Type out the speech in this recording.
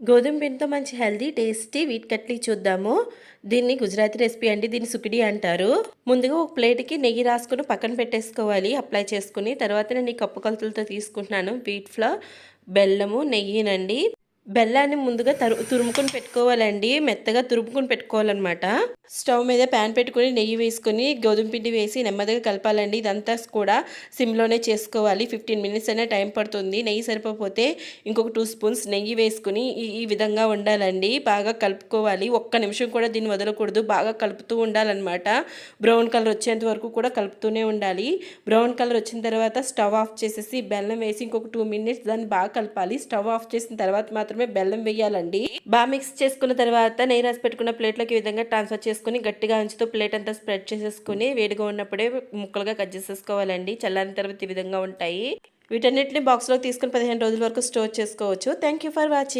గోధుమ పిండితో మంచి హెల్తీ, టేస్టీ వీట్ కట్లీ చూద్దాము. దీన్ని గుజరాతీ రెసిపీ అండి. దీన్ని సుకిడి అంటారు. ముందుగా ఒక ప్లేట్‌కి నెయ్యి రాసుకొని పక్కన పెట్టేసుకోవాలి అప్లై చేసుకొని. తర్వాత నేను ఈ కప్పు కొలతలతో తీసుకుంటున్నాను. వీట్ ఫ్లోర్, బెల్లము, నెయ్యినండి. బెల్లాన్ని ముందుగా తురుముకొని పెట్టుకోవాలండి. మెత్తగా తురుముకొని పెట్టుకోవాలనమాట. స్టవ్ మీద ప్యాన్ పెట్టుకొని నెయ్యి వేసుకొని గోధుమ పిండి వేసి నెమ్మదిగా కలపాలండి. ఇదంతా కూడా సిమ్‌లోనే చేసుకోవాలి. 15 మినిట్స్ అయినా టైం పడుతుంది. నెయ్యి సరిపోకపోతే ఇంకొక 2 స్పూన్స్ నెయ్యి వేసుకొని ఈ ఈ విధంగా ఉండాలండి. బాగా కలుపుకోవాలి. ఒక్క నిమిషం కూడా దీన్ని వదలకూడదు. బాగా కలుపుతూ ఉండాలనమాట. బ్రౌన్ కలర్ వచ్చేంత వరకు కూడా కలుపుతూనే ఉండాలి. బ్రౌన్ కలర్ వచ్చిన తర్వాత స్టవ్ ఆఫ్ చేసేసి బెల్లం వేసి ఇంకొక 2 మినిట్స్ దాన్ని బాగా కలపాలి. స్టవ్ ఆఫ్ చేసిన తర్వాత మాత్రమే బెల్లం వేయాలండి. బాగా మిక్స్ చేసుకున్న తర్వాత నెయ్యి రాసి పెట్టుకున్న ప్లేట్లోకి ఈ విధంగా ట్రాన్స్ఫర్ చేసుకొని గట్టిగా అంచుతో ప్లేట్ అంతా స్ప్రెడ్ చేసేసుకొని వేడిగా ఉన్నప్పుడే ముక్కలుగా కట్ చేసేసుకోవాలండి. చల్లారిన తర్వాత ఈ విధంగా ఉంటాయి. వీటన్నిటిని బాక్స్లో తీసుకుని 15 రోజుల వరకు స్టోర్ చేసుకోవచ్చు. Thank you for watching.